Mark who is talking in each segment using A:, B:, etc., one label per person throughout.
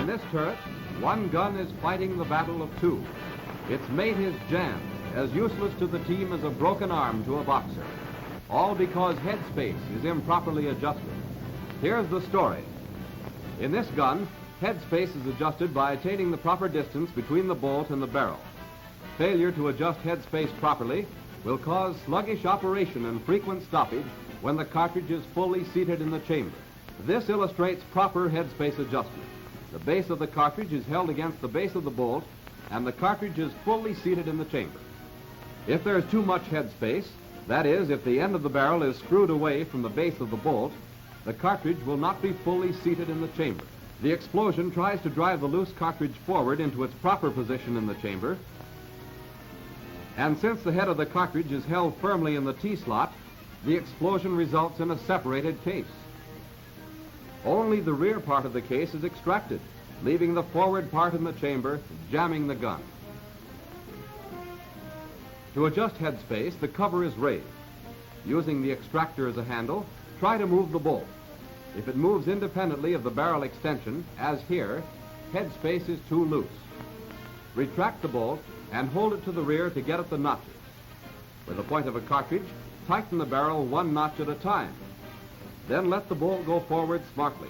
A: In this turret, one gun is fighting the battle of two. Its mate is jammed, as useless to the team as a broken arm to a boxer. All because headspace is improperly adjusted. Here's the story. In this gun, headspace is adjusted by attaining the proper distance between the bolt and the barrel. Failure to adjust headspace properly will cause sluggish operation and frequent stoppage when the cartridge is fully seated in the chamber. This illustrates proper headspace adjustment. The base of the cartridge is held against the base of the bolt, and the cartridge is fully seated in the chamber. If there is too much headspace, that is, if the end of the barrel is screwed away from the base of the bolt, the cartridge will not be fully seated in the chamber. The explosion tries to drive the loose cartridge forward into its proper position in the chamber, and since the head of the cartridge is held firmly in the T-slot, the explosion results in a separated case. Only the rear part of the case is extracted, leaving the forward part in the chamber, jamming the gun. To adjust headspace, the cover is raised. Using the extractor as a handle, try to move the bolt. If it moves independently of the barrel extension, as here, headspace is too loose. Retract the bolt and hold it to the rear to get at the notches. With the point of a cartridge, tighten the barrel one notch at a time. Then let the bolt go forward smartly.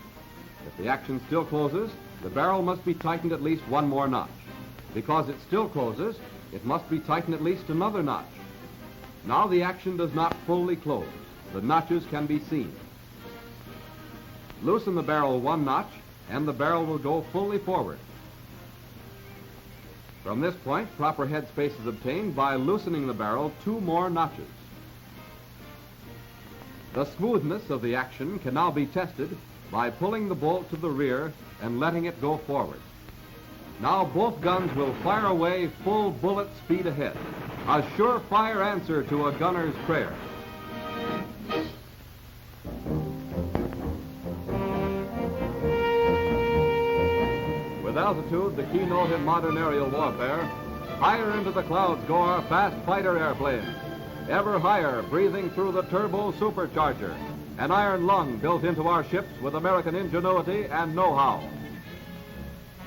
A: If the action still closes, the barrel must be tightened at least one more notch. Because it still closes, it must be tightened at least another notch. Now the action does not fully close. The notches can be seen. Loosen the barrel one notch, and the barrel will go fully forward. From this point, proper headspace is obtained by loosening the barrel two more notches. The smoothness of the action can now be tested by pulling the bolt to the rear and letting it go forward. Now both guns will fire away full bullet speed ahead, a surefire answer to a gunner's prayer. With altitude, the keynote in modern aerial warfare, higher into the clouds go our fast fighter airplanes, ever higher, breathing through the turbo supercharger, an iron lung built into our ships with American ingenuity and know-how.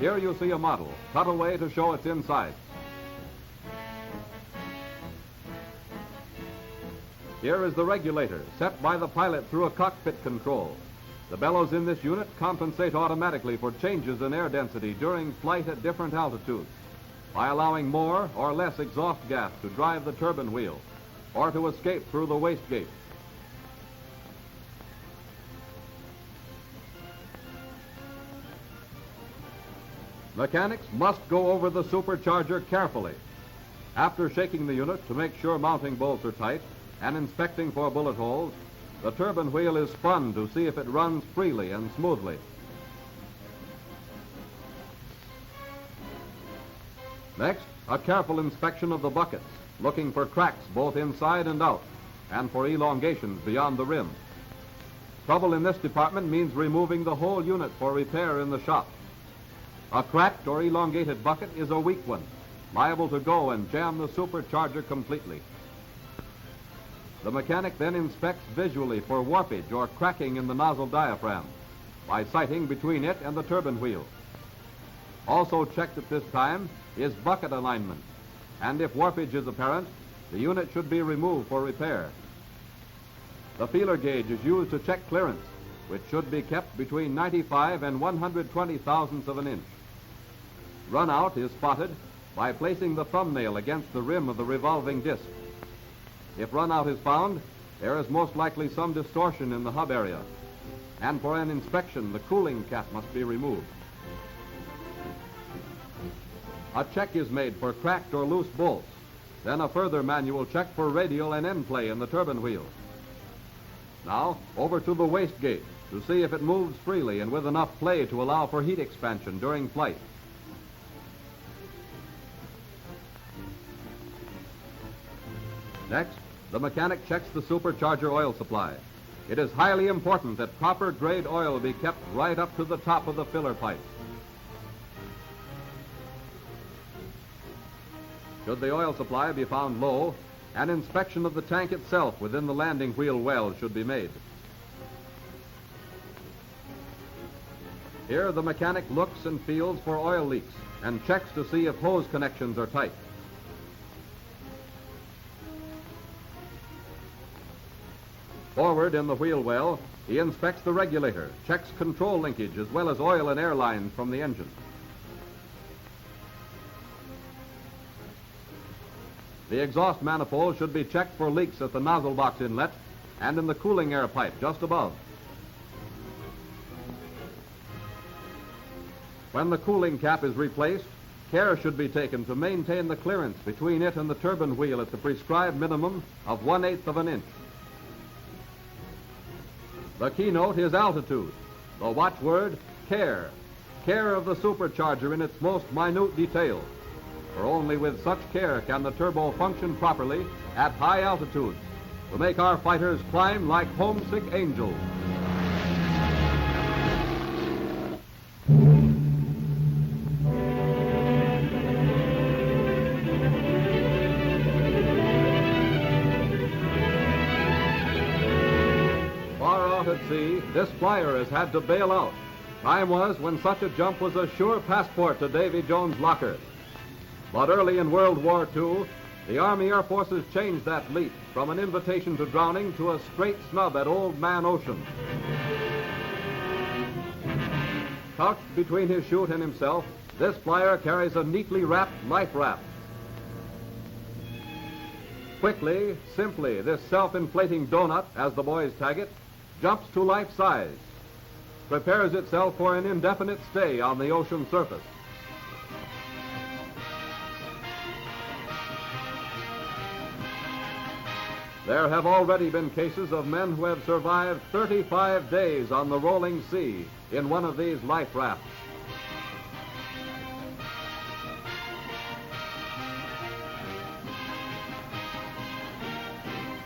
A: Here you see a model, cut away to show its inside. Here is the regulator, set by the pilot through a cockpit control. The bellows in this unit compensate automatically for changes in air density during flight at different altitudes by allowing more or less exhaust gas to drive the turbine wheel or to escape through the wastegate. Mechanics must go over the supercharger carefully. After shaking the unit to make sure mounting bolts are tight and inspecting for bullet holes, the turbine wheel is spun to see if it runs freely and smoothly. Next, a careful inspection of the buckets, looking for cracks both inside and out, and for elongations beyond the rim. Trouble in this department means removing the whole unit for repair in the shop. A cracked or elongated bucket is a weak one, liable to go and jam the supercharger completely. The mechanic then inspects visually for warpage or cracking in the nozzle diaphragm by sighting between it and the turbine wheel. Also checked at this time is bucket alignment, and if warpage is apparent, the unit should be removed for repair. The feeler gauge is used to check clearance, which should be kept between 95 and 120 thousandths of an inch. Runout is spotted by placing the thumbnail against the rim of the revolving disc. If runout is found, there is most likely some distortion in the hub area, and for an inspection, the cooling cap must be removed. A check is made for cracked or loose bolts, then a further manual check for radial and end play in the turbine wheel. Now, over to the wastegate to see if it moves freely and with enough play to allow for heat expansion during flight. Next, the mechanic checks the supercharger oil supply. It is highly important that proper grade oil be kept right up to the top of the filler pipe. Should the oil supply be found low, an inspection of the tank itself within the landing wheel well should be made. Here the mechanic looks and feels for oil leaks and checks to see if hose connections are tight. Forward in the wheel well, he inspects the regulator, checks control linkage as well as oil and air lines from the engine. The exhaust manifold should be checked for leaks at the nozzle box inlet and in the cooling air pipe just above. When the cooling cap is replaced, care should be taken to maintain the clearance between it and the turbine wheel at the prescribed minimum of 1/8 of an inch. The keynote is altitude. The watchword, care. Care of the supercharger in its most minute detail. For only with such care can the turbo function properly at high altitudes to make our fighters climb like homesick angels. At sea, this flyer has had to bail out. Time was when such a jump was a sure passport to Davy Jones' locker. But early in World War II, the Army Air Forces changed that leap from an invitation to drowning to a straight snub at Old Man Ocean. Couched between his chute and himself, this flyer carries a neatly wrapped life raft. Quickly, simply, this self-inflating donut, as the boys tag it, jumps to life size, prepares itself for an indefinite stay on the ocean surface. There have already been cases of men who have survived 35 days on the rolling sea in one of these life rafts.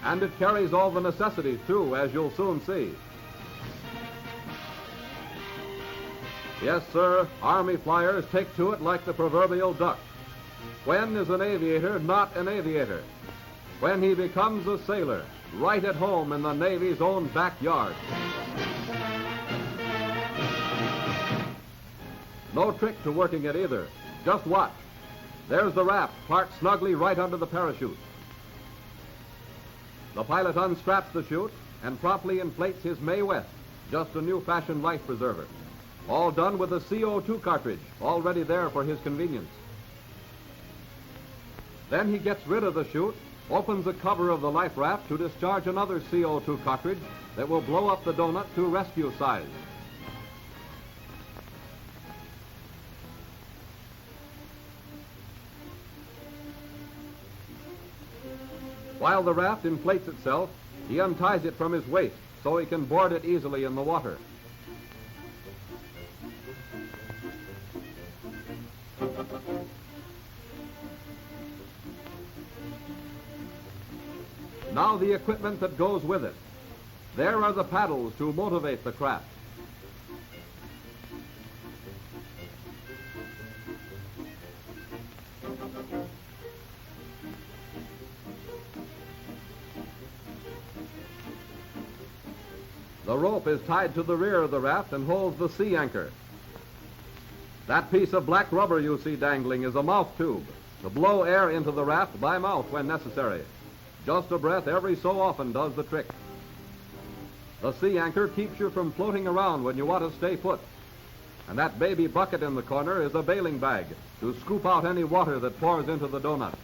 A: And it carries all the necessities, too, as you'll soon see. Yes, sir, Army flyers take to it like the proverbial duck. When is an aviator not an aviator? When he becomes a sailor, right at home in the Navy's own backyard. No trick to working it either. Just watch. There's the raft parked snugly right under the parachute. The pilot unstraps the chute and promptly inflates his Mae West, just a new-fashioned life preserver. All done with a CO2 cartridge, already there for his convenience. Then he gets rid of the chute, opens the cover of the life raft to discharge another CO2 cartridge that will blow up the donut to rescue size. While the raft inflates itself, he unties it from his waist so he can board it easily in the water. Now the equipment that goes with it. There are the paddles to motivate the craft. The rope is tied to the rear of the raft and holds the sea anchor. That piece of black rubber you see dangling is a mouth tube to blow air into the raft by mouth when necessary. Just a breath every so often does the trick. The sea anchor keeps you from floating around when you want to stay put. And that baby bucket in the corner is a bailing bag to scoop out any water that pours into the donut.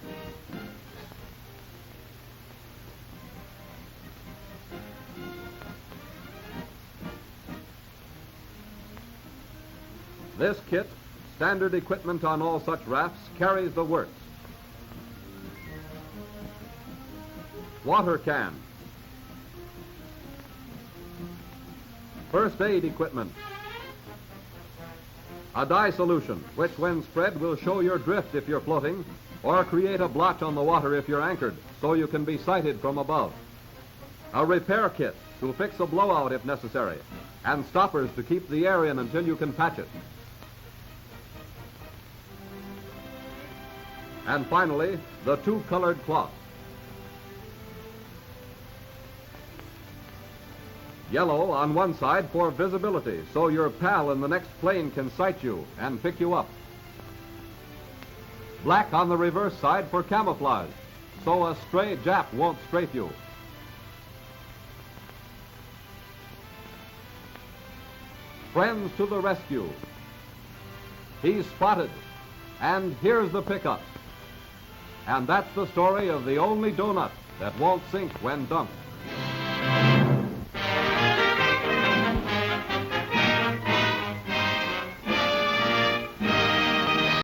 A: This kit, standard equipment on all such rafts, carries the works. Water can. First aid equipment. A dye solution, which when spread will show your drift if you're floating, or create a blotch on the water if you're anchored, so you can be sighted from above. A repair kit to fix a blowout if necessary, and stoppers to keep the air in until you can patch it. And finally, the two colored cloths. Yellow on one side for visibility, so your pal in the next plane can sight you and pick you up. Black on the reverse side for camouflage, so a stray Jap won't strafe you. Friends to the rescue. He's spotted, and here's the pickup. And that's the story of the only donut that won't sink when dumped.